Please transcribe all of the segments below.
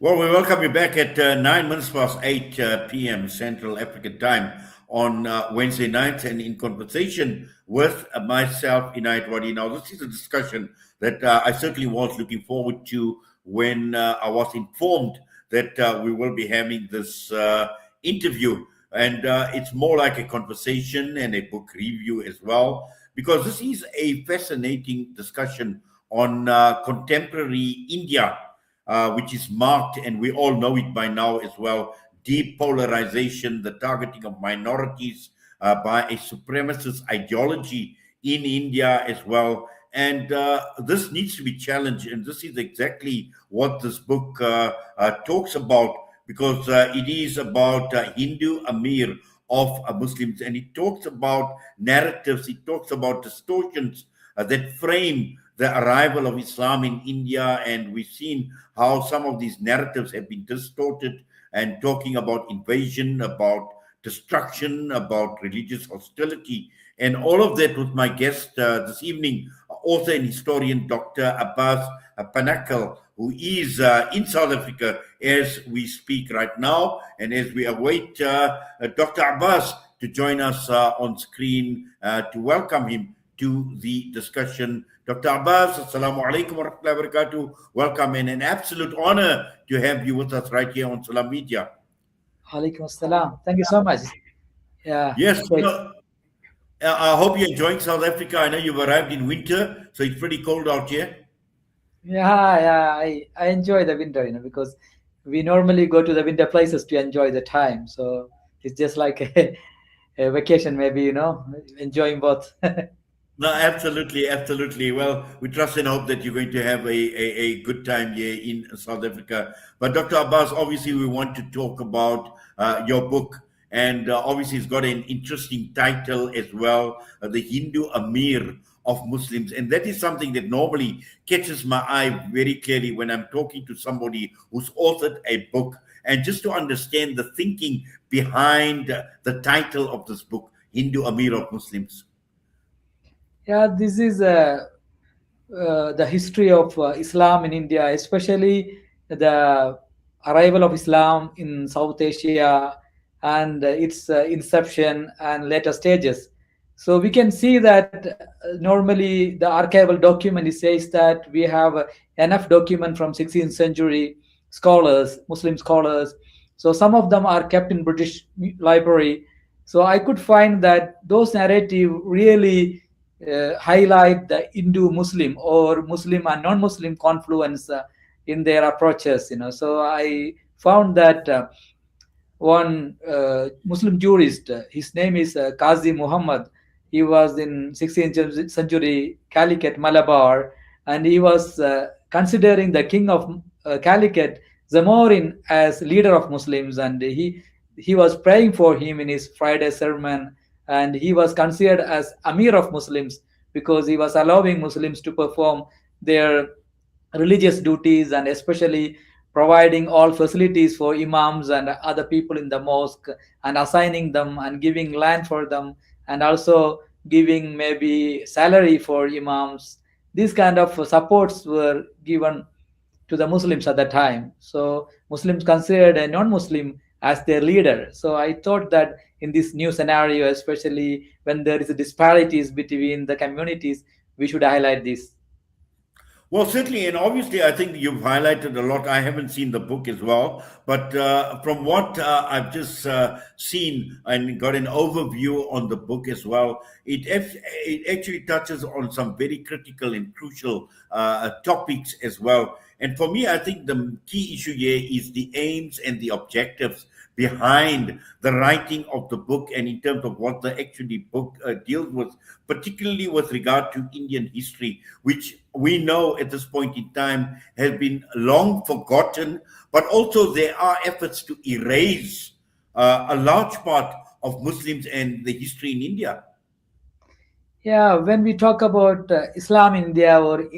Well, we welcome you back at 9 minutes past 8 p.m. Central African time on Wednesday night and in conversation with myself, Inayet Wadee. Now, this is a discussion that I certainly was looking forward to when I was informed that we will be having this interview. And it's more like a conversation and a book review as well, because this is a fascinating discussion on contemporary India, which is marked, and we all know it by now as well, deep polarization, the targeting of minorities by a supremacist ideology in India as well. And this needs to be challenged. And this is exactly what this book talks about, because it is about Hindu Amir of Muslims. And it talks about narratives, it talks about distortions that frame the arrival of Islam in India, and we've seen how some of these narratives have been distorted and talking about invasion, about destruction, about religious hostility, and all of that with my guest this evening, author and historian Dr. Abbas Panakkal, who is in South Africa as we speak right now, and as we await Dr. Abbas to join us on screen to welcome him to the discussion. Dr. Abbas, Assalamu alaikum wa rahmatullahi wa barakatuh. Welcome, and an absolute honor to have you with us right here on Salam Media. Alaikum assalam. Thank you so much. Yeah. Yes, I hope you're enjoying South Africa. I know you've arrived in winter, so it's pretty cold out here. Yeah. I enjoy the winter, because we normally go to the winter places to enjoy the time. So it's just like a vacation, maybe, enjoying both. No, absolutely. Well, we trust and hope that you're going to have a good time here in South Africa. But Dr. Abbas, obviously, we want to talk about your book. And obviously, it's got an interesting title as well, The Hindu Amir of Muslims. And that is something that normally catches my eye very clearly when I'm talking to somebody who's authored a book. And just to understand the thinking behind the title of this book, Hindu Amir of Muslims. Yeah, this is the history of Islam in India, especially the arrival of Islam in South Asia and its inception and later stages. So we can see that normally the archival document says that we have enough document from 16th century scholars, Muslim scholars. So some of them are kept in British Library. So I could find that those narrative really highlight the Hindu Muslim or Muslim and non-Muslim confluence in their approaches. So I found that one Muslim jurist, his name is Qazi Muhammad. He was in 16th century Calicut, Malabar, and he was considering the king of Calicut, Zamorin, as leader of Muslims, and he was praying for him in his Friday sermon. And he was considered as Amir of Muslims because he was allowing Muslims to perform their religious duties and especially providing all facilities for imams and other people in the mosque and assigning them and giving land for them and also giving maybe salary for imams. These kind of supports were given to the Muslims at the time. So Muslims considered a non-Muslim as their leader. So I thought that in this new scenario, especially when there is disparities between the communities, we should highlight this. Well, certainly, and obviously, I think you've highlighted a lot. I haven't seen the book as well, but from what I've just seen and got an overview on the book as well, it actually touches on some very critical and crucial topics as well. And for me, I think the key issue here is the aims and the objectives behind the writing of the book and in terms of what the actually book deals with, particularly with regard to Indian history, which we know at this point in time has been long forgotten, but also there are efforts to erase a large part of Muslims and the history in India. Yeah, when we talk about Islam in India, or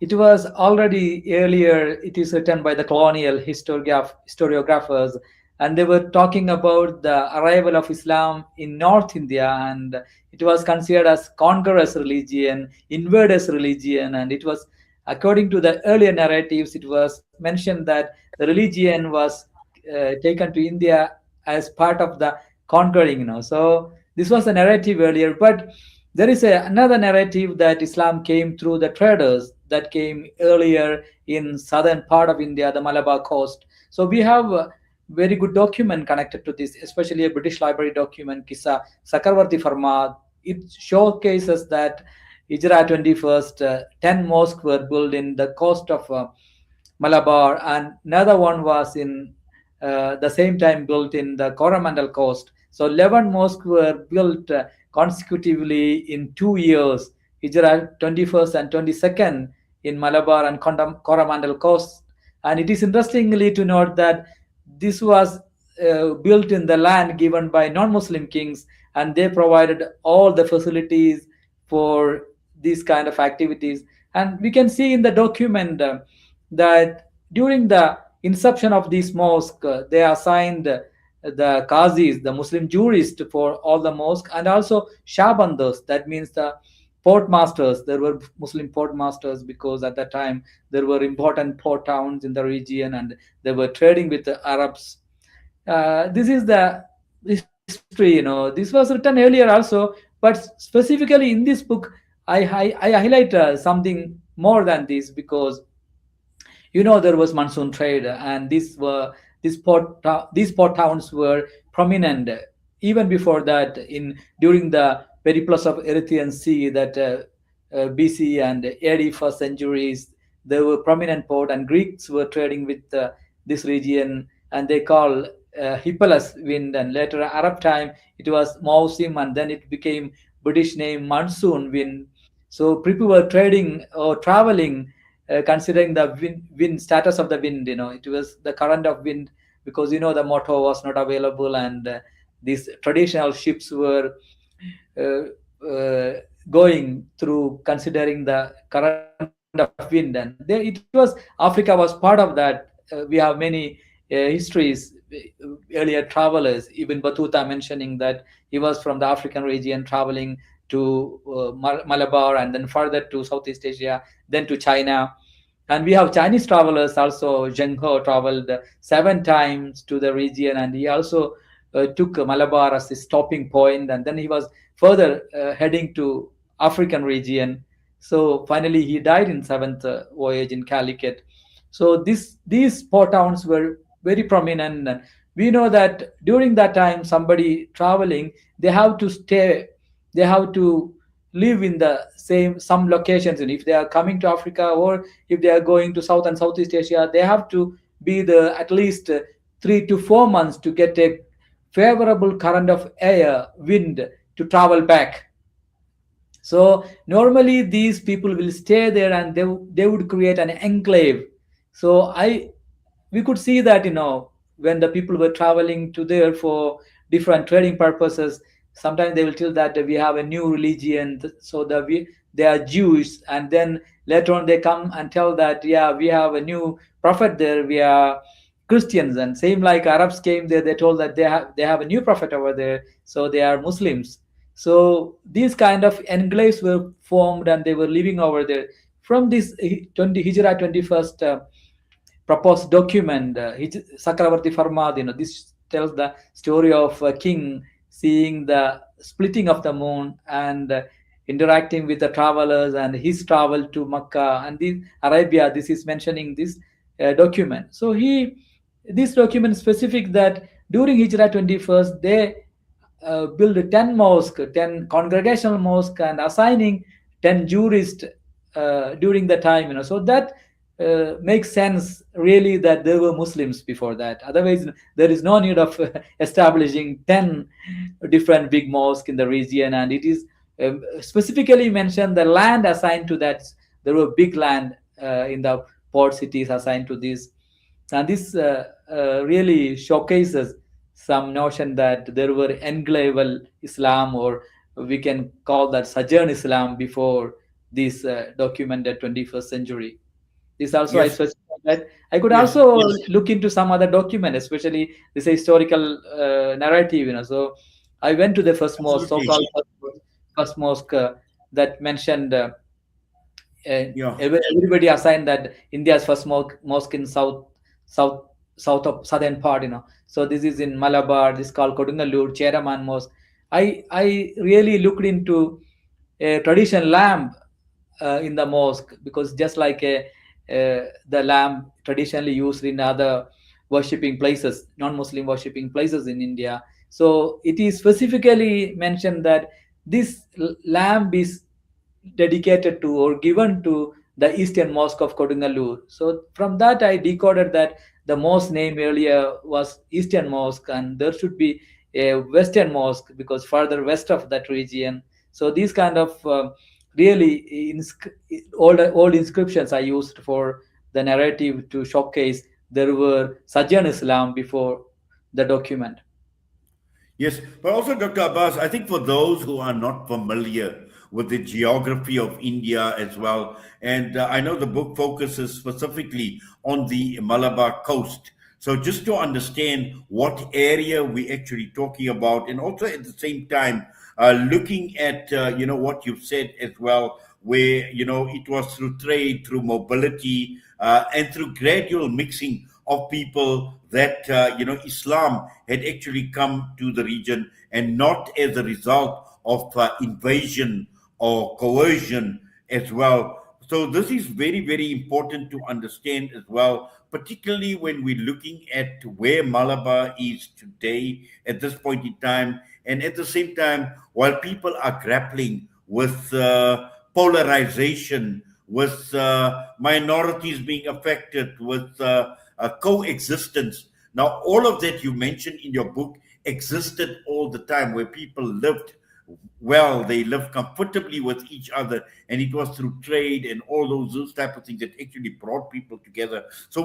it was already earlier, it is written by the colonial historiographers, and they were talking about the arrival of Islam in North India, and it was considered as conqueror's religion, invaders religion, and it was, according to the earlier narratives, it was mentioned that the religion was taken to India as part of the conquering, So this was the narrative earlier, but there is another narrative that Islam came through the traders that came earlier in southern part of India, the Malabar coast. So we have a very good document connected to this, especially a British Library document, Kisa Sakarwarti Farma. It showcases that Hijra 21st, 10 mosques were built in the coast of Malabar, and another one was in the same time built in the Coromandel coast. So 11 mosques were built consecutively in 2 years, Hijra 21st and 22nd in Malabar and Coromandel coast. And it is interestingly to note that this was built in the land given by non-Muslim kings, and they provided all the facilities for these kind of activities. And we can see in the document that during the inception of this mosque, they assigned the qazis, the Muslim jurists for all the mosque, and also shabandas, that means the port masters. There were Muslim port masters because at that time there were important port towns in the region and they were trading with the Arabs. This is the history, This was written earlier also, but specifically in this book, I highlight something more than this, because there was monsoon trade, and these port towns were prominent even before that, in during the periplus of Erythraean Sea, that BC and AD first centuries. There were prominent port, and Greeks were trading with this region, and they call Hippolytus wind, and later Arab time it was Mausim, and then it became British name monsoon wind. So people were trading or traveling, considering the wind status of the wind. It was the current of wind, because the motor was not available, and these traditional ships were going through considering the current of wind, and Africa was part of that. We have many histories, earlier travelers, even Batuta mentioning that he was from the African region traveling to Malabar, and then further to Southeast Asia, then to China. And we have Chinese travelers also. Zheng He traveled 7 times to the region, and he also took Malabar as his stopping point, and then he was further heading to African region. So finally he died in seventh voyage in Calicut. So these port towns were very prominent. And we know that during that time, somebody traveling, they have to stay, they have to live in the some locations. And if they are coming to Africa, or if they are going to South and Southeast Asia, they have to be there at least 3 to 4 months to get a favorable current of air, wind, to travel back. So normally these people will stay there, and they would create an enclave. So we could see that, when the people were traveling to there for different trading purposes, sometimes they will tell that we have a new religion, so they are Jews, and then later on they come and tell that, yeah, we have a new prophet there, we are Christians. And same like Arabs came there, they told that they have a new prophet over there, so they are Muslims. So these kind of enclaves were formed, and they were living over there. From this Hijra 21st proposed document, Sakravarti Farmad, this tells the story of a king seeing the splitting of the moon, and interacting with the travelers, and his travel to Makkah and Arabia. This is mentioning this document. So this document specific that during Hijra 21st, they build 10 mosque, 10 congregational mosque, and assigning 10 jurists during the time. So that makes sense really that there were Muslims before that. Otherwise, there is no need of establishing 10 different big mosques in the region. And it is specifically mentioned the land assigned to that. There were big land in the port cities assigned to this. And this really showcases some notion that there were enclaval Islam, or we can call that sojourn Islam, before this documented 21st century. This also I specified that I could also look into some other document, especially this historical narrative. So I went to the first mosque, so-called first mosque that mentioned Yeah. everybody assigned that India's first mosque in south southern part, So this is in Malabar. This is called Kodungalur Cheraman Mosque. I really looked into a traditional lamp in the mosque, because just like the lamp traditionally used in other worshipping places, non-Muslim worshipping places in India. So it is specifically mentioned that this lamp is dedicated to or given to the Eastern Mosque of Kodungalur. So from that, I decoded that the mosque name earlier was Eastern Mosque, and there should be a Western Mosque because further west of that region. So these kind of really old inscriptions I used for the narrative to showcase there were Sajjan Islam before the document. Yes, but also, Dr. Abbas, I think for those who are not familiar with the geography of India as well, and I know the book focuses specifically on the Malabar coast. So just to understand what area we're actually talking about, and also at the same time, looking at, what you've said as well, where, it was through trade, through mobility, and through gradual mixing of people that Islam had actually come to the region, and not as a result of invasion or coercion as well. So this is very, very important to understand as well, particularly when we're looking at where Malabar is today at this point in time, and at the same time, while people are grappling with polarization, with minorities being affected, with coexistence. Now, all of that you mentioned in your book existed all the time, where people lived well, they lived comfortably with each other, and it was through trade and all those type of things that actually brought people together. So,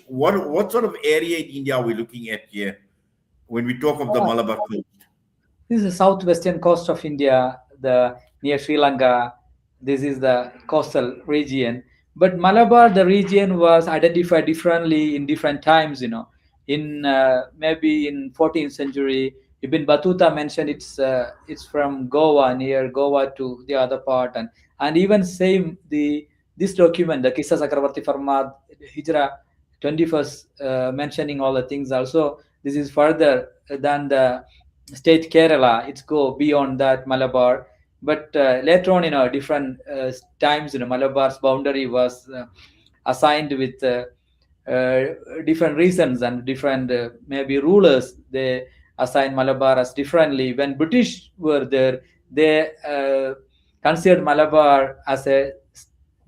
what sort of area in India are we looking at here when we talk of the Malabar coast? This is the southwestern coast of India, the near Sri Lanka. This is the coastal region. But Malabar, the region was identified differently in different times. In maybe in 14th century, Ibn Battuta mentioned it's from Goa, near Goa to the other part, and even same this document, the Kissa Sakravarti Farmad Hijra 21st, mentioning all the things. Also, this is further than the state Kerala. It's go beyond that Malabar. But later on, different times, Malabar's boundary was assigned with different reasons, and different maybe rulers. They assigned Malabar as differently. When British were there, they considered Malabar as a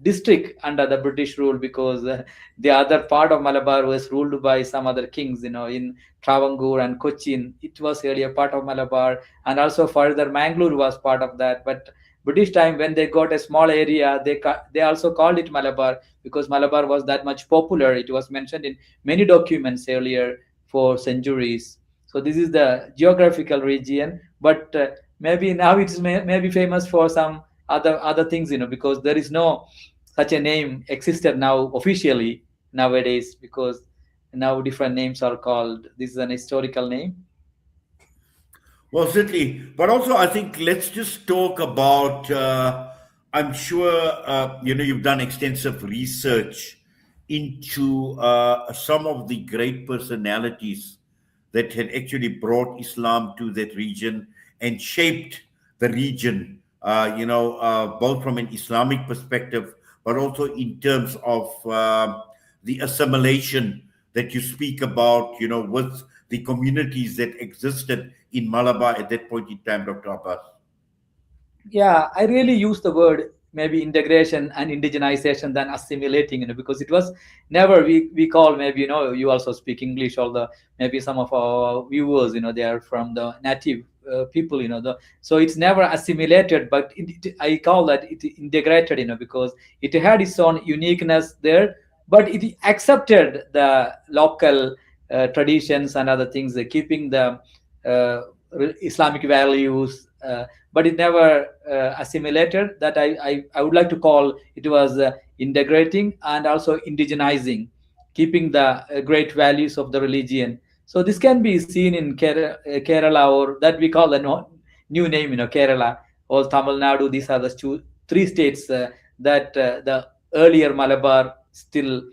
district under the British rule, because the other part of Malabar was ruled by some other kings, in Travancore and Cochin. It was really a part of Malabar, and also further Mangalore was part of that. But British time, when they got a small area, they also called it Malabar, because Malabar was that much popular. It was mentioned in many documents earlier for centuries. So this is the geographical region, but maybe now it is maybe famous for some other things, because there is no such a name existed now officially nowadays, because now different names are called. This is an historical name. Well, certainly, but also I think let's just talk about. I'm sure you've done extensive research into some of the great personalities that had actually brought Islam to that region and shaped the region. Both from an Islamic perspective, but also in terms of the assimilation that you speak about. With the communities that existed in Malabar at that point in time, Dr. Abbas. Yeah, I really use the word maybe integration and indigenization than assimilating, because it was never, we call, maybe, you also speak English, although maybe some of our viewers, they are from the native people, so it's never assimilated, but I call that it integrated, because it had its own uniqueness there, but it accepted the local traditions and other things, keeping the uh, Islamic values, but it never assimilated. That I would like to call it was integrating and also indigenizing, keeping the great values of the religion. So this can be seen in Kerala, or that we call a new name, Kerala or Tamil Nadu. These are the three states that the earlier Malabar still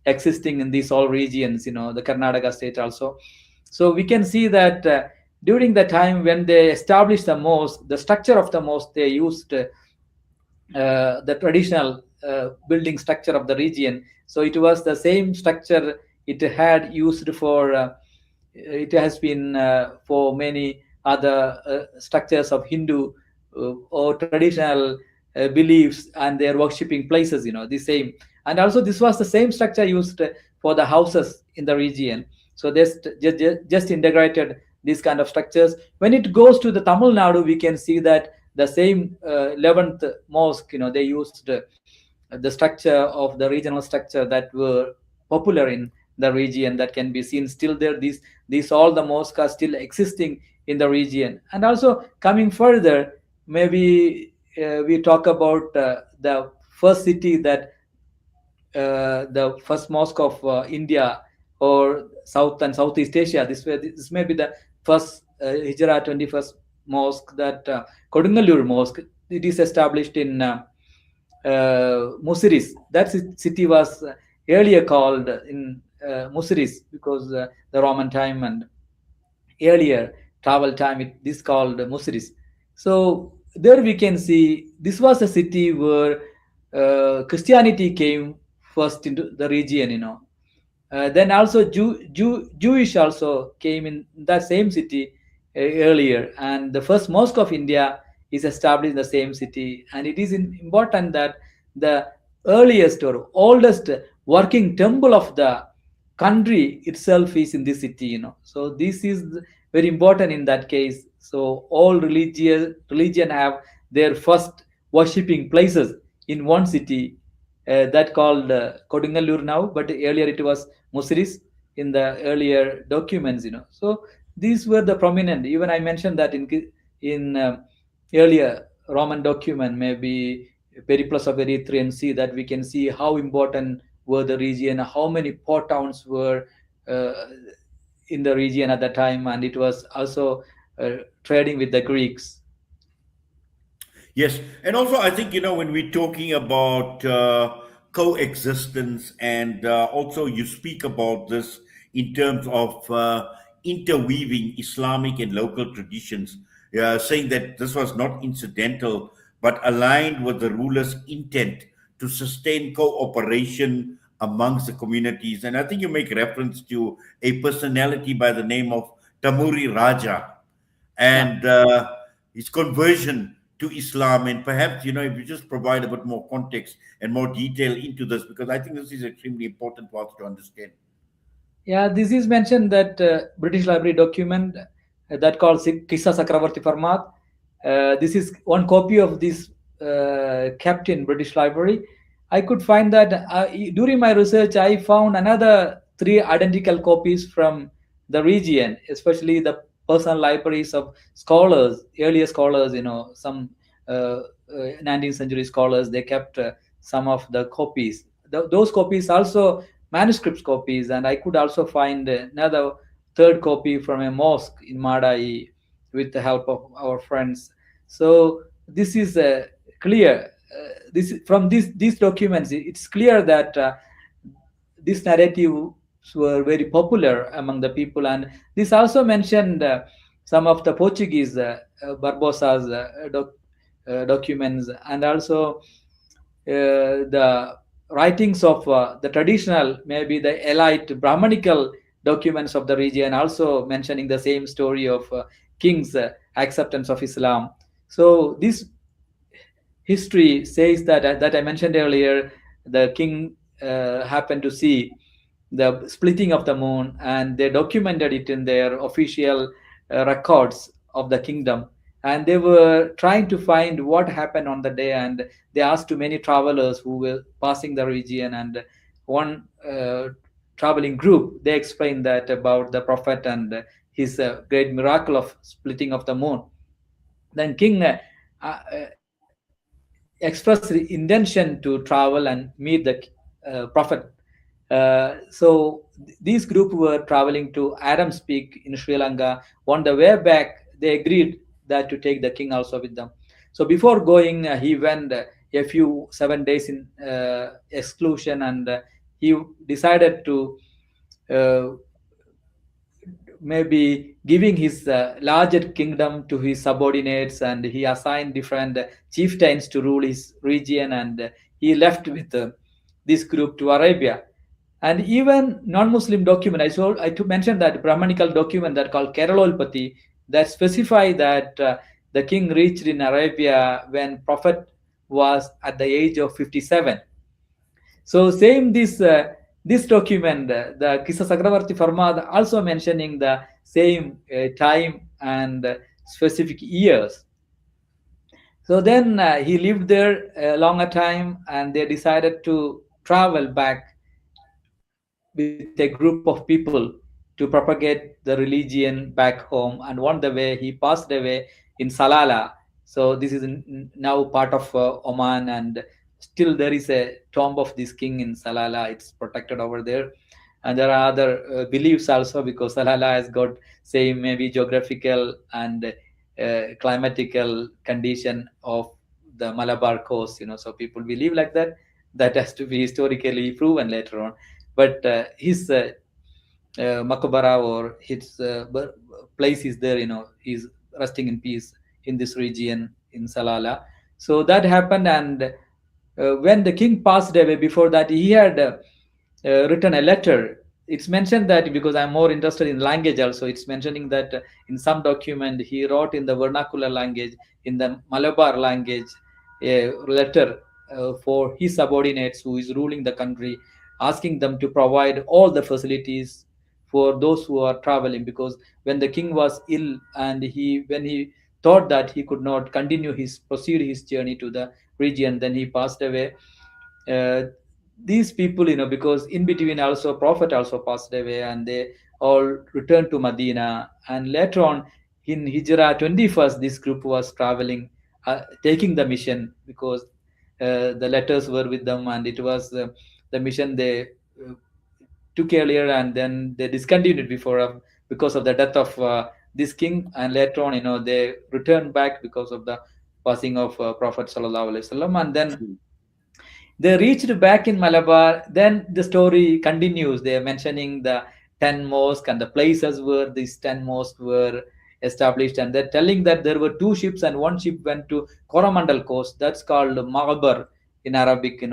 existing in these all regions, the Karnataka state also. So we can see that during the time when they established the mosque, the structure of the mosque, they used the traditional building structure of the region. So it was the same structure it had used for it has been for many other structures of Hindu or traditional beliefs and their worshipping places, the same. And also this was the same structure used for the houses in the region. So they just integrated these kind of structures. When it goes to the Tamil Nadu, we can see that the same 11th mosque, they used the structure of the regional structure that were popular in the region, that can be seen still there. These all the mosques are still existing in the region. And also coming further, maybe we talk about the first city that the first mosque of India or South and Southeast Asia. This may be the first Hijra 21st mosque, that Kodungalur Mosque. It is established in Musiris. That city was earlier called in Musiris because the Roman time and earlier travel time, this called Musiris. So there we can see this was a city where Christianity came first into the region. Then also Jewish also came in that same city earlier, and the first mosque of India is established in the same city. And it is important that the earliest or oldest working temple of the country itself is in this city. So this is very important in that case. So all religion have their first worshipping places in one city, that called Kodungalur now, but earlier it was Musiris in the earlier documents. So these were the prominent. Even I mentioned that in earlier Roman document, maybe Periplus of Erythraean Sea, that we can see how important were the region, how many port towns were in the region at the time, and it was also trading with the Greeks. Yes, and also I think when we're talking about coexistence, and also you speak about this in terms of interweaving Islamic and local traditions, saying that this was not incidental but aligned with the ruler's intent to sustain cooperation amongst the communities. And I think you make reference to a personality by the name of Tamuri Raja Yeah. and his conversion to Islam. And perhaps, if you just provide a bit more context and more detail into this, because I think this is extremely important for us to understand. Yeah, this is mentioned that British Library document that called Kissa Sakravarti Farmat. This is one copy of this kept in British Library. I could find that during my research, I found another 3 identical copies from the region, especially the personal libraries of scholars, earlier scholars, some 19th century scholars, they kept some of the copies. Those copies also manuscript copies, and I could also find another 3rd copy from a mosque in Madai with the help of our friends. So this is clear. This from these documents, it's clear that this narrative were very popular among the people. And this also mentioned some of the Portuguese Barbosa's documents, and also the writings of the traditional, maybe the elite Brahmanical documents of the region, also mentioning the same story of king's acceptance of Islam. So this history says that I mentioned earlier, the king happened to see the splitting of the moon, and they documented it in their official records of the kingdom. And they were trying to find what happened on the day, and they asked to many travelers who were passing the region, and one traveling group, they explained that about the prophet and his great miracle of splitting of the moon. Then king expressed the intention to travel and meet the prophet. So these group were traveling to Adams Peak in Sri Lanka. On the way back, they agreed that to take the king also with them. So before going, he went a few 7 days in exclusion, and he decided to uh, maybe giving his larger kingdom to his subordinates, and he assigned different chieftains to rule his region, and he left with this group to Arabia. And even non-Muslim document, I to mention that Brahmanical document that called Keralolpati, that specify that the king reached in Arabia when Prophet was at the age of 57. So same this document, the Kisa Sakravarti Farmad, also mentioning the same time and specific years. So then he lived there a longer time, and they decided to travel back with a group of people to propagate the religion back home. And on the way, he passed away in Salala. So this is now part of Oman, and still there is a tomb of this king in Salala. It's protected over there. And there are other beliefs also, because Salala has got same maybe geographical and climatical condition of the Malabar coast. So people believe like that. That has to be historically proven later on. But his Makabara, or his place is there. He's resting in peace in this region in Salala. So that happened, and when the king passed away, before that he had written a letter. It's mentioned that, because I'm more interested in language also, it's mentioning that in some document he wrote in the vernacular language, in the Malabar language, a letter for his subordinates who is ruling the country, asking them to provide all the facilities for those who are traveling. Because when the king was ill, and when he thought that he could not proceed his journey to the region, then he passed away. uh, these people, because in between also Prophet also passed away, and they all returned to Medina. And later on in Hijrah 21st, this group was traveling, taking the mission, because the letters were with them, and it was the mission they took earlier, and then they discontinued before because of the death of this king. And later on, they returned back because of the passing of Prophet sallallahu alaihi wasallam. And then they reached back in Malabar. Then the story continues. They are mentioning the 10 mosques and the places where these 10 mosques were established. And they're telling that there were two ships, and one ship went to Coromandel coast. That's called Malabar in Arabic.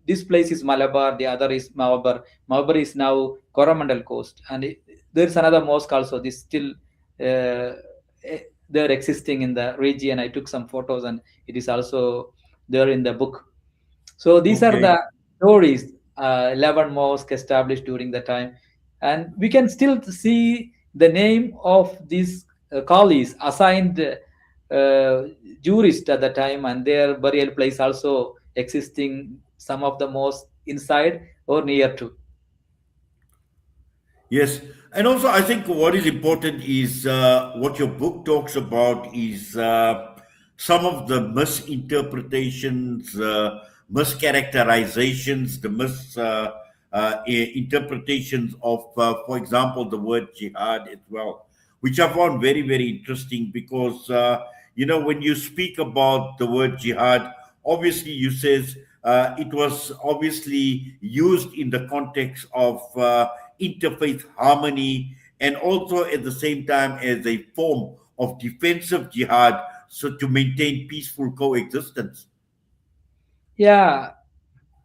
This place is Malabar, the other is Malabar. Malabar is now Coromandel coast. And there's another mosque also. This still they're existing in the region. I took some photos, and it is also there in the book. So these are Okay. the stories, 11 mosques established during the time. And we can still see the name of these Qalis assigned jurists at the time, and their burial place also existing, some of the mosques inside or near to. Yes, and also I think what is important is what your book talks about is some of the misinterpretations, mischaracterizations, the misinterpretations of, for example, the word jihad as well, which I found very, very interesting because, when you speak about the word jihad, obviously you says it was obviously used in the context of interfaith harmony, and also at the same time as a form of defensive jihad, so to maintain peaceful coexistence. Yeah,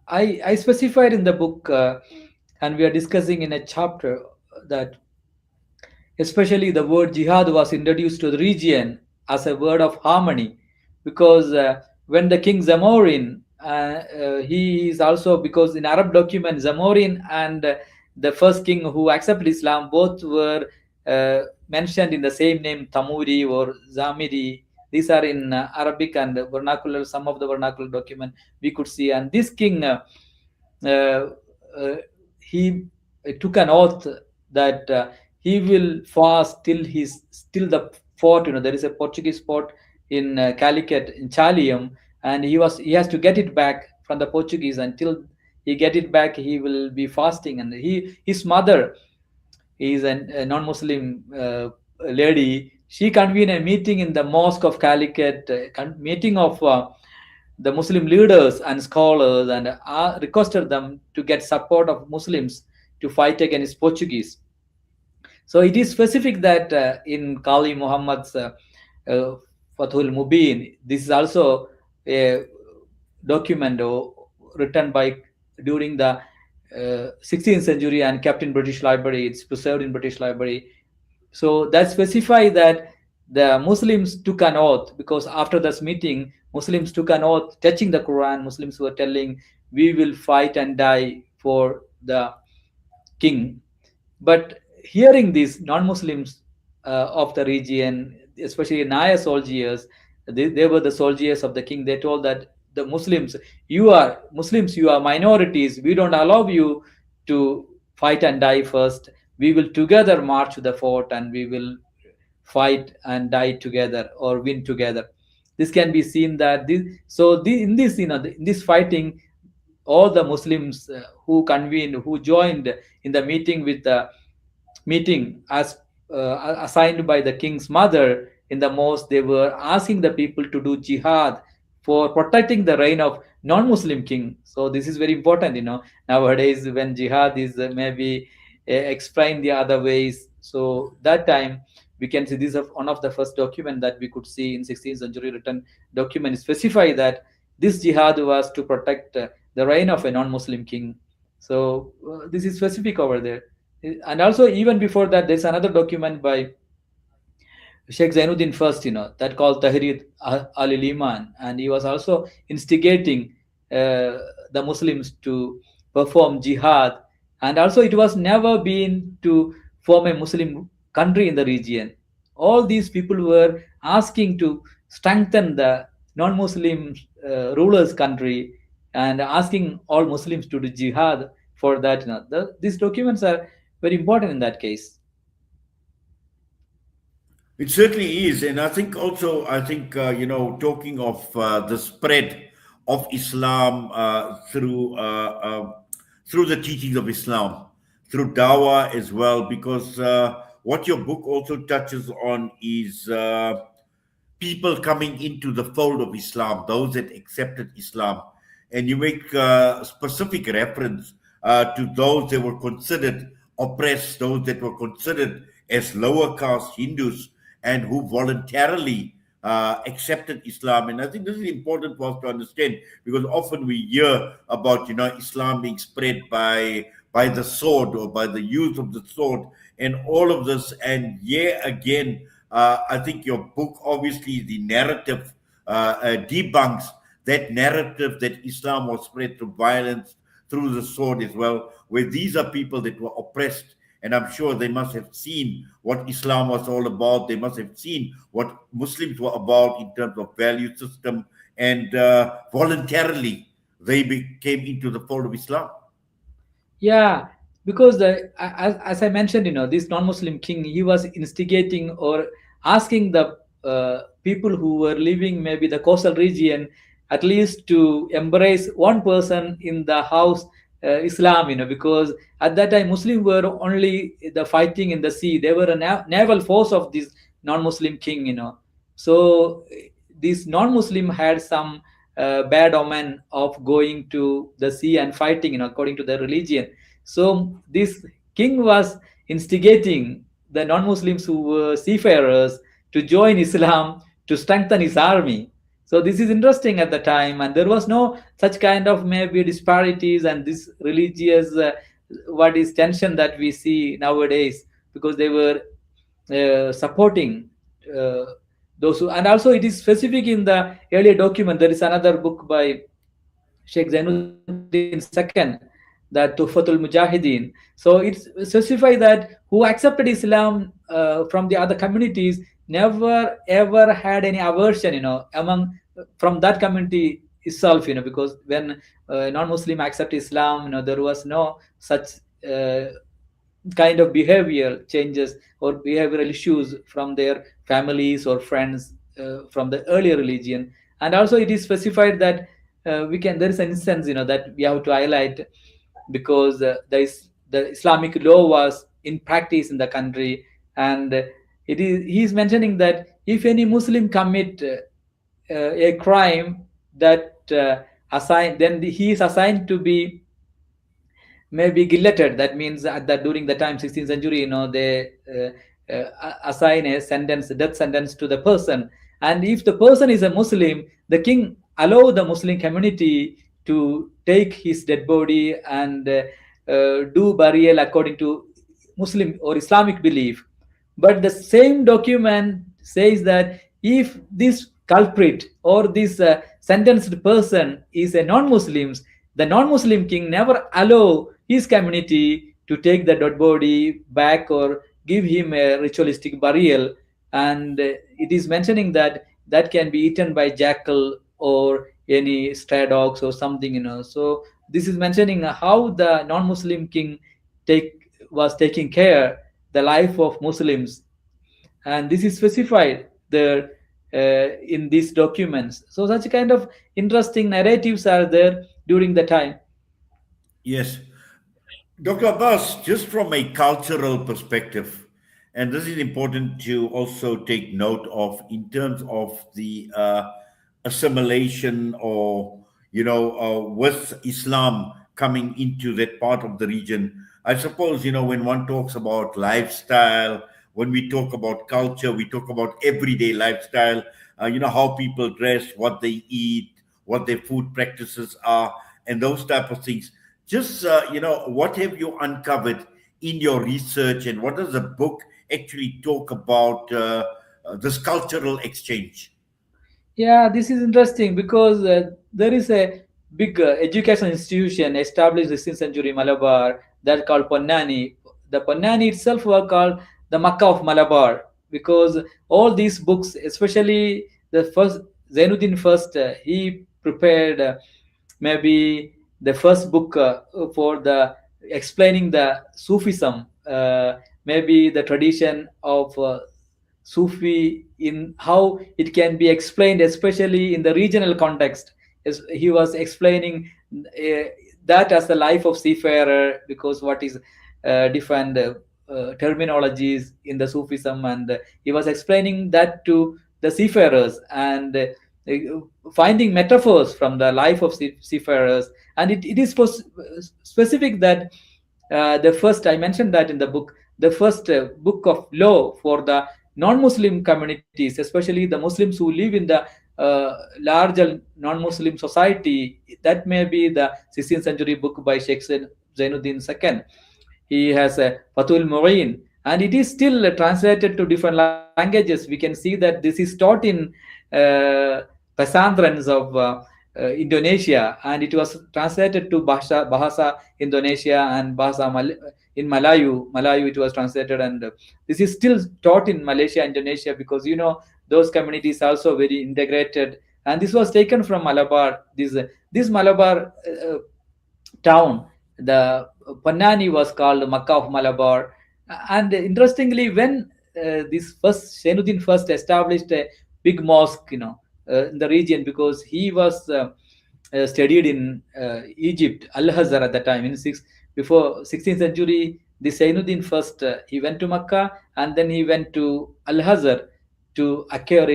I specified in the book, and we are discussing in a chapter, that especially the word jihad was introduced to the region as a word of harmony, because when the king Zamorin, he is also, because in Arab document Zamorin and the first king who accepted Islam, both were mentioned in the same name, Tamuri or Zamiri. These are in Arabic and vernacular, some of the vernacular document we could see. And this king, uh, uh, he took an oath that he will fast till the fort. There is a Portuguese fort in Calicut in Chalium, and he has to get it back from the Portuguese. Until he get it back, he will be fasting. And his mother is a non-Muslim lady. She convened a meeting in the mosque of Calicut, meeting of the Muslim leaders and scholars and requested them to get support of Muslims to fight against Portuguese. So it is specific that in Kali Muhammad's uh, Fathul Mubin, this is also a document written by during the 16th century and kept in British Library. It's preserved in British Library. So that specify that the Muslims took an oath, because after this meeting, Muslims took an oath touching the Quran. Muslims were telling, we will fight and die for the king. But hearing these non-Muslims of the region, especially Naya soldiers, they were the soldiers of the king. They told that the Muslims, you are minorities. We don't allow you to fight and die first. We will together march to the fort and we will fight and die together or win together. This can be seen that this. So in this, in this fighting, all the Muslims who convened, who joined in the meeting with the meeting as assigned by the king's mother in the mosque, they were asking the people to do jihad for protecting the reign of non-Muslim king. So this is very important, nowadays when jihad is maybe explained the other ways. So that time we can see this is one of the first document that we could see in 16th century written document specify that this jihad was to protect the reign of a non-Muslim king. So this is specific over there. And also even before that, there's another document by Sheikh Zainuddin first, that called Tahrir al-Liman, and he was also instigating the Muslims to perform jihad, and also it was never been to form a Muslim country in the region. All these people were asking to strengthen the non-Muslim rulers' country and asking all Muslims to do jihad for that. These documents are very important in that case. It certainly is, and I think also, talking of the spread of Islam through the teachings of Islam, through dawah as well, because what your book also touches on is people coming into the fold of Islam, those that accepted Islam, and you make specific reference to those that were considered oppressed, those that were considered as lower caste Hindus, and who voluntarily accepted Islam. And I think this is important for us to understand, because often we hear about Islam being spread by the sword or by the use of the sword and all of this. And again, I think your book, obviously, the narrative debunks that narrative that Islam was spread through violence, through the sword as well, where these are people that were oppressed. And I'm sure they must have seen what Islam was all about. They must have seen what Muslims were about in terms of value system. And voluntarily, they came into the fold of Islam. Yeah, because as I mentioned, this non-Muslim king, he was instigating or asking the people who were living maybe the coastal region at least to embrace one person in the house Islam, because at that time Muslims were only the fighting in the sea. They were a naval force of this non-Muslim king, So this non-Muslim had some bad omen of going to the sea and fighting, according to the religion. So this king was instigating the non-Muslims who were seafarers to join Islam to strengthen his army. So this is interesting at the time, and there was no such kind of maybe disparities and this religious what is tension that we see nowadays, because they were supporting those who, and also it is specific in the earlier document. There is another book by Sheikh Zainuddin II, that Tuhfatul Mujahideen. So it's specify that who accepted Islam from the other communities never ever had any aversion, among from that community itself, because when non-Muslim accept Islam, there was no such kind of behavioral changes or behavioral issues from their families or friends from the earlier religion. And also it is specified that there is an instance, that we have to highlight, because the Islamic law was in practice in the country, and he's mentioning that if any Muslim commit a crime that assigned, then he is assigned to be maybe guilloted. That means at that during the time 16th century, they assign a sentence, death sentence to the person. And if the person is a Muslim, the king allow the Muslim community to take his dead body and do burial according to Muslim or Islamic belief. But the same document says that if this culprit or this sentenced person is a non-Muslim, the non-Muslim king never allow his community to take the dead body back or give him a ritualistic burial. And it is mentioning that that can be eaten by jackal or any stray dogs or something. So this is mentioning how the non-Muslim king was taking care the life of Muslims, and this is specified there in these documents. So such kind of interesting narratives are there during the time. Yes. Dr. Abbas, just from a cultural perspective, and this is important to also take note of in terms of the assimilation or, with Islam coming into that part of the region. I suppose, when one talks about lifestyle, when we talk about culture, we talk about everyday lifestyle, how people dress, what they eat, what their food practices are, and those type of things. Just, what have you uncovered in your research, and what does the book actually talk about this cultural exchange? Yeah, this is interesting because there is a big education institution established in 16th century Malabar that called Ponnani. The Ponnani itself was called the Makkah of Malabar because all these books, especially the first Zainuddin first, he prepared maybe the first book for the explaining the Sufism, maybe the tradition of Sufi in how it can be explained, especially in the regional context. As he was explaining that as the life of seafarer, because what is different terminologies in the Sufism, and he was explaining that to the seafarers and finding metaphors from the life of seafarers. And it is specific that the first, I mentioned that in the book, the first book of law for the non-Muslim communities, especially the Muslims who live in the larger non-Muslim society, that may be the 16th century book by Sheikh Zainuddin II. He has a Fatul Mu'in, and it is still translated to different languages. We can see that this is taught in Pesanthrans of Indonesia, and it was translated to Bahasa Indonesia and in Malayu it was translated, and this is still taught in Malaysia, Indonesia, because those communities are also very integrated. And this was taken from Malabar. This Malabar town, the Pannani, was called Makkah of Malabar. And interestingly, when this first Zainuddin first established a big mosque, in the region, because he was studied in Egypt, Al-Azhar at the time. Before 16th century, the Zainuddin first he went to Makkah, and then he went to Al-Azhar to acquire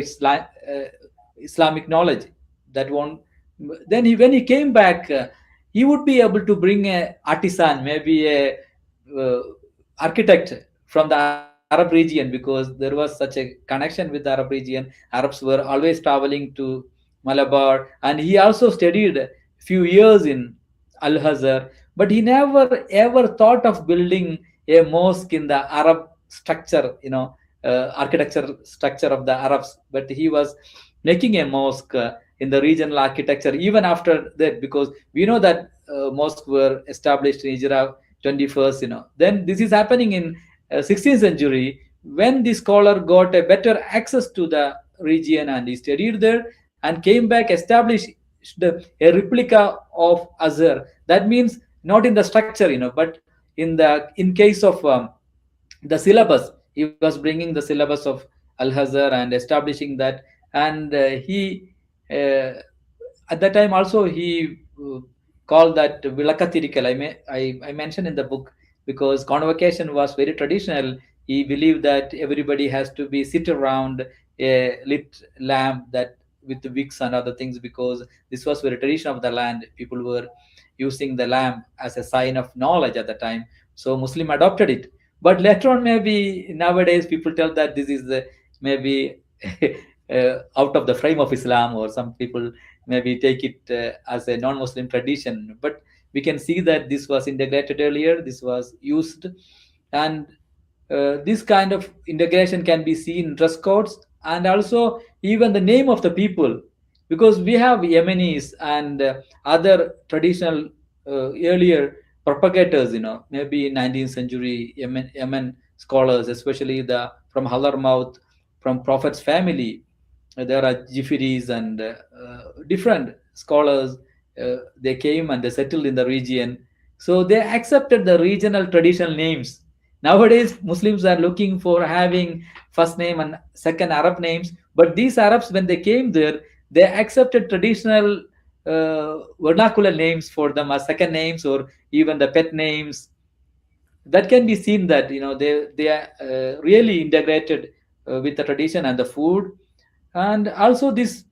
Islamic knowledge. That one. Then when he came back, he would be able to bring a artisan, maybe a architect from the Arab region, because there was such a connection with the Arab region. Arabs were always traveling to Malabar, and he also studied a few years in Al-Azhar, but he never ever thought of building a mosque in the Arab structure, architecture structure of the Arabs. But he was making a mosque in the regional architecture even after that, because we know that mosques were established in Hijra 21st. Then this is happening in 16th century, when the scholar got a better access to the region and he studied there and came back, established a replica of Azhar. That means not in the structure, but in case of the syllabus, he was bringing the syllabus of Al-Azhar and establishing that. And he at that time also he called that Vilakatirikal. I mentioned in the book, because convocation was very traditional. He believed that everybody has to be sit around a lit lamp, that with the wicks and other things, because this was very tradition of the land. People were using the lamp as a sign of knowledge at the time, so Muslim adopted it. But later on, maybe nowadays people tell that this is the maybe out of the frame of Islam, or some people maybe take it as a non-Muslim tradition. But we can see that this was integrated earlier, this was used, and this kind of integration can be seen in dress codes, and also even the name of the people, because we have Yemenis and other traditional earlier propagators, maybe in 19th century Yemen scholars, especially the from Hadramaut, from Prophet's family. There are Jifiris and different scholars. They came and they settled in the region, so they accepted the regional traditional names. Nowadays, Muslims are looking for having first name and second Arab names, but these Arabs, when they came there, they accepted traditional vernacular names for them as second names, or even the pet names. That can be seen that they are really integrated with the tradition and the food. And also this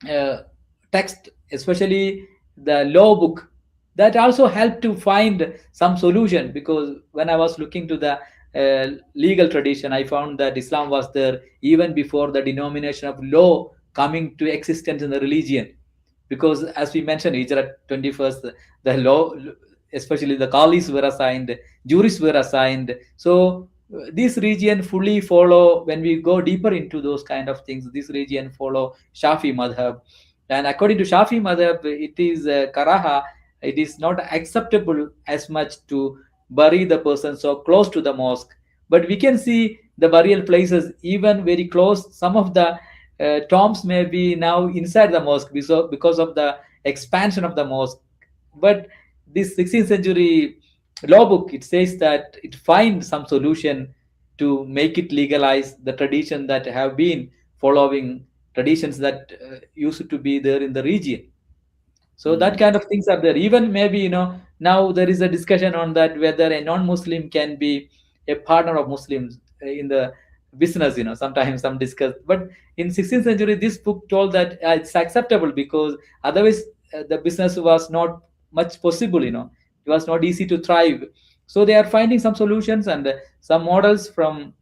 uh, text, especially the law book, that also helped to find some solution, because when I was looking to the legal tradition, I found that Islam was there even before the denomination of law coming to existence in the religion. Because as we mentioned, Hijrat 21st, the law, especially the qalis were assigned, jurists were assigned. So this region fully follow, when we go deeper into those kind of things, this region follow Shafi madhab. And according to Shafi madhab, it is karaha, it is not acceptable as much to bury the person so close to the mosque. But we can see the burial places even very close. Some of the tombs may be now inside the mosque because of the expansion of the mosque. But this 16th century law book, it says that it finds some solution to make it legalize the tradition that have been following traditions that used to be there in the region. So that kind of things are there. Even maybe now there is a discussion on that, whether a non-Muslim can be a partner of Muslims in the business. Sometimes some discuss, but in 16th century, this book told that it's acceptable, because otherwise the business was not much possible. It was not easy to thrive. So they are finding some solutions and some models from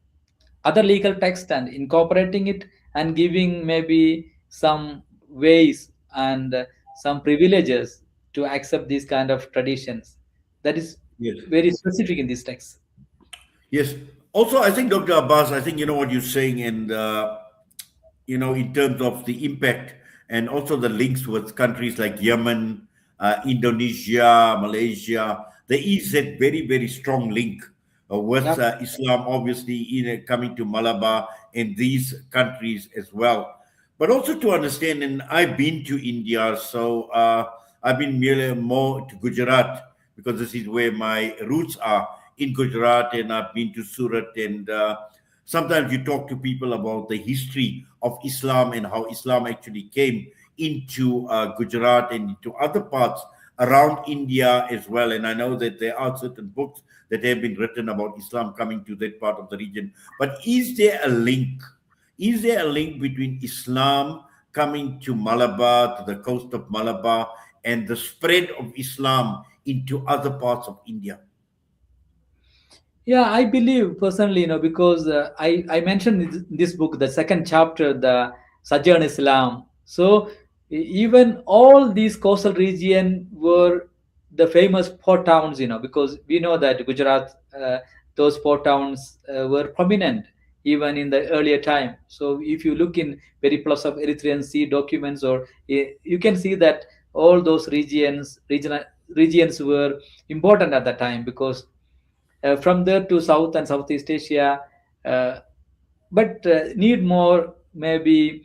other legal text and incorporating it, and giving maybe some ways and some privileges to accept these kind of traditions. That is Yes. very specific in this text. Yes. Also, I think, Dr. Abbas, I think you know what you're saying, and in terms of the impact and also the links with countries like Yemen, Indonesia, Malaysia. There is a very, very strong link with Yep. Islam, obviously, coming to Malabar and these countries as well. But also to understand, and I've been to India, so I've been merely more to Gujarat because this is where my roots are in Gujarat, and I've been to Surat, and sometimes you talk to people about the history of Islam and how Islam actually came into Gujarat and into other parts around India as well. And I know that there are certain books that have been written about Islam coming to that part of the region. But is there a link? Is there a link between Islam coming to Malabar, to the coast of Malabar, and the spread of Islam into other parts of India? Yeah, I believe personally, because I mentioned in this book, the second chapter, the Sojourn Islam. So even all these coastal region were the famous port towns, because we know that Gujarat, those port towns were prominent even in the earlier time. So if you look in Periplus of Erythraean Sea documents, or you can see that all those regions were important at that time, because from there to South and Southeast Asia, uh, but need more maybe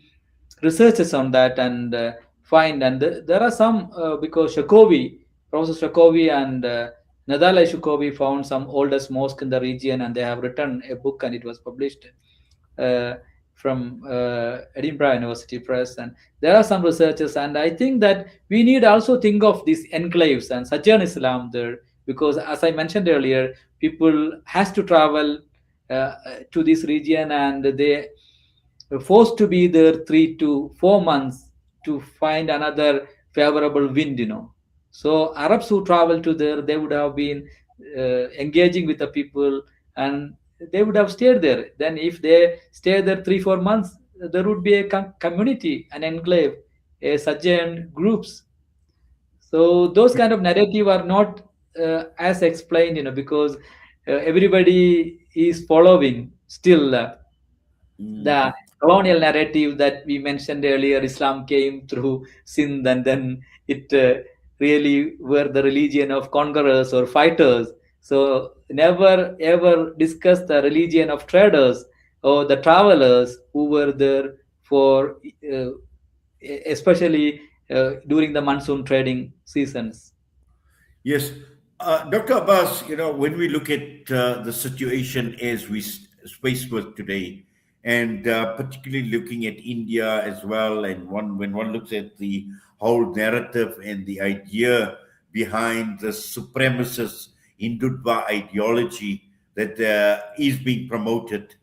researches on that, and find. And there are some, because Professor Shakovi and Nadala Shukovi found some oldest mosque in the region, and they have written a book, and it was published uh, from Edinburgh University Press. And there are some researchers, and I think that we need also think of these enclaves and Sojourn Islam there, because as I mentioned earlier, people has to travel to this region, and they forced to be there 3 to 4 months to find another favorable wind, So Arabs who travel to there, they would have been engaging with the people, and they would have stayed there. Then if they stay there 3 4 months, there would be a community, an enclave, a sojourn groups. So those kind of narrative are not as explained, because everybody is following still the Mhm. colonial narrative that we mentioned earlier. Islam came through Sindh, and then it really were the religion of conquerors or fighters. So never ever discuss the religion of traders or the travelers who were there for especially during the monsoon trading seasons. Yes. Dr. Abbas, when we look at the situation as we face with today, and particularly looking at India as well, and when one looks at the whole narrative and the idea behind the supremacist Hindutva ideology that is being promoted,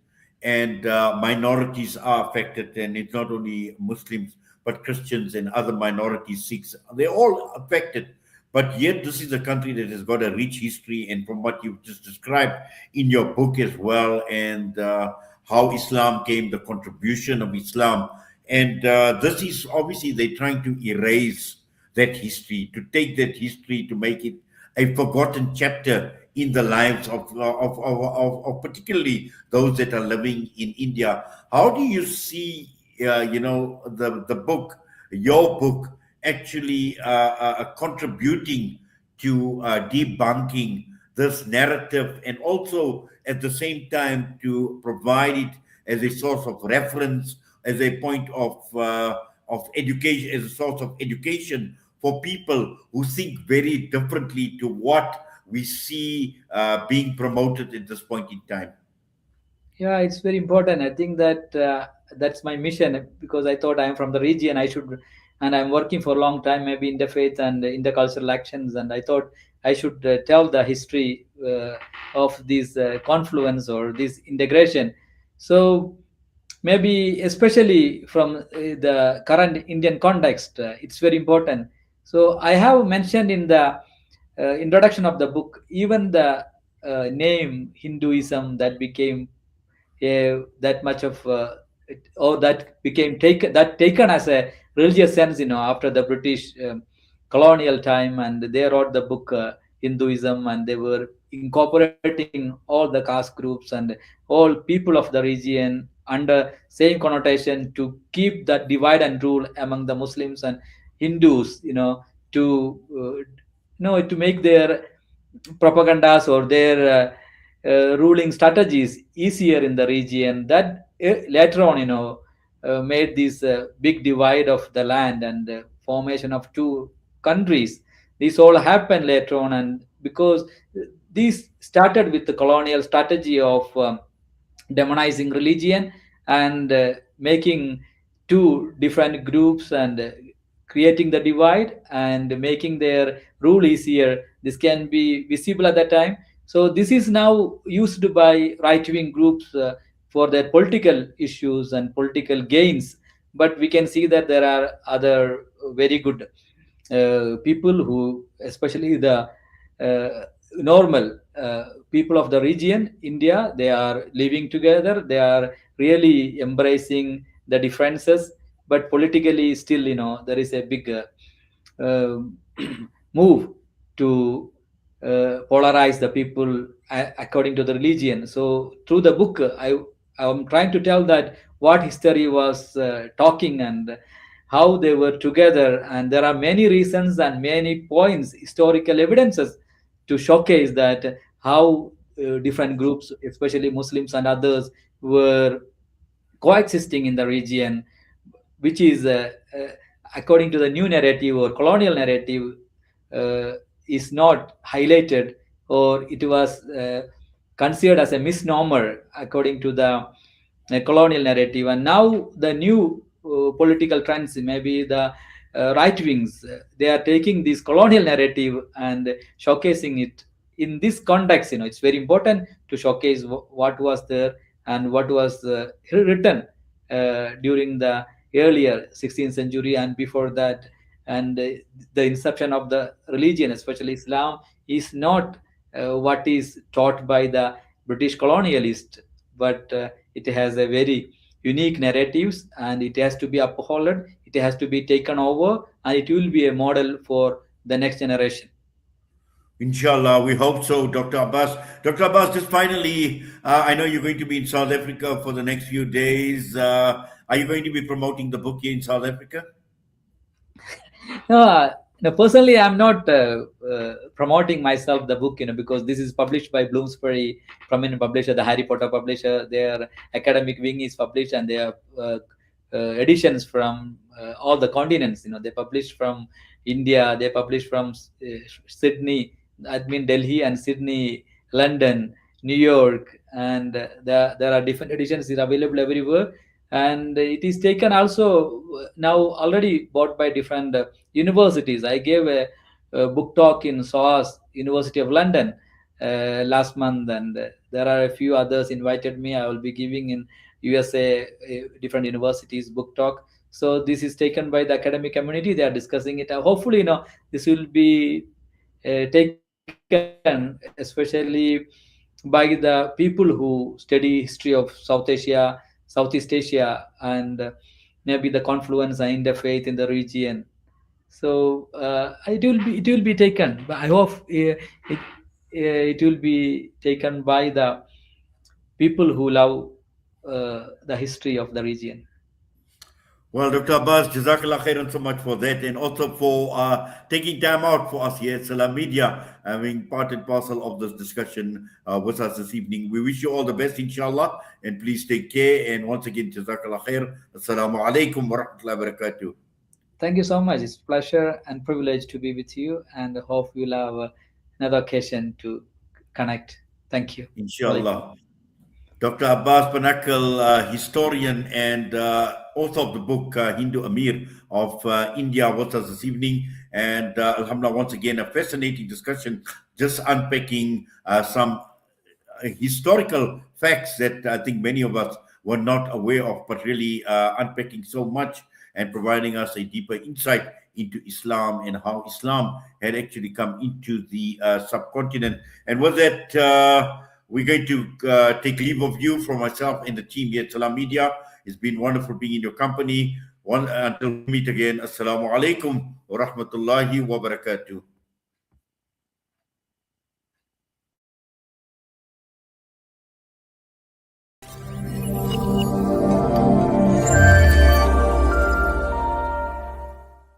and minorities are affected, and it's not only Muslims, but Christians and other minorities, Sikhs, they're all affected, but yet, this is a country that has got a rich history, and from what you've just described in your book as well, and how Islam came, the contribution of Islam, and this is obviously they're trying to erase that history, to take that history, to make it a forgotten chapter in the lives of particularly those that are living in India. How do you see, the book, your book, actually contributing to debunking this narrative, and also at the same time to provide it as a source of reference, as a point of education, as a source of education for people who think very differently to what we see being promoted at this point in time? Yeah, it's very important. I think that that's my mission, because I thought I'm from the region. I should, and I'm working for a long time, maybe interfaith and intercultural actions. And I thought I should tell the history of this confluence or this integration. So maybe especially from the current Indian context, it's very important. So I have mentioned in the introduction of the book, even the name Hinduism that became that much of or that became taken as a religious sense, after the British colonial time, and they wrote the book Hinduism, and they were incorporating all the caste groups and all people of the region under same connotation to keep that divide and rule among the Muslims and Hindus, to to make their propagandas or their ruling strategies easier in the region. That later on, made this big divide of the land and formation of two countries. This all happened later on, and because this started with the colonial strategy of demonizing religion and making two different groups and creating the divide and making their rule easier. This can be visible at that time. So this is now used by right-wing groups for their political issues and political gains. But we can see that there are other very good people who, especially the normal people of the region, India, they are living together. They are really embracing the differences, but politically, still, there is a big uh, move to polarize the people according to the religion. So through the book, I'm trying to tell that what history was talking, and how they were together, and there are many reasons and many points, historical evidences, to showcase that how different groups, especially Muslims and others, were coexisting in the region, which is according to the new narrative or colonial narrative, uh, is not highlighted, or it was considered as a misnomer according to the colonial narrative. And now the new political trends, maybe the right wings, they are taking this colonial narrative and showcasing it in this context. It's very important to showcase what was there and what was written during the earlier 16th century and before that. And the inception of the religion, especially Islam, is not what is taught by the British colonialist, but it has a very unique narratives, and it has to be upheld, it has to be taken over, and it will be a model for the next generation. Inshallah, we hope so, Dr. Abbas. Dr. Abbas, just finally, I know you're going to be in South Africa for the next few days. Are you going to be promoting the book here in South Africa? No, personally, I'm not promoting myself the book, because this is published by Bloomsbury, prominent publisher, the Harry Potter publisher. Their academic wing is published, and they have editions from all the continents. They published from India, they published from Sydney, I mean Delhi and Sydney, London, New York, and there are different editions is available everywhere. And it is taken also now already bought by different universities. I gave a book talk in SOAS, University of London, last month, and there are a few others invited me. I will be giving in USA, different universities book talk. So this is taken by the academic community. They are discussing it. Hopefully, this will be taken, especially by the people who study history of South Asia, Southeast Asia, and maybe the confluence and interfaith in the region. So it will be taken, but I hope it will be taken by the people who love the history of the region. Well, Dr. Abbas, Jazakallah khairan so much for that, and also for taking time out for us here at Salam Media, having part and parcel of this discussion with us this evening. We wish you all the best, inshallah, and please take care. And once again, Jazakallah khair. Assalamu alaikum wa rahmatullahi wa barakatuh. Thank you so much. It's a pleasure and privilege to be with you, and hope we'll have another occasion to connect. Thank you. Inshallah. Dr. Abbas Panakkal, historian and author of the book Hindu Amir of India, with us this evening. And Alhamdulillah, once again, a fascinating discussion, just unpacking some historical facts that I think many of us were not aware of, but really unpacking so much and providing us a deeper insight into Islam and how Islam had actually come into the subcontinent. And with that, we're going to take leave of you from myself and the team here at Salam Media. It's been wonderful being in your company. Until we meet again, Assalamu alaikum wa rahmatullahi wa barakatuh.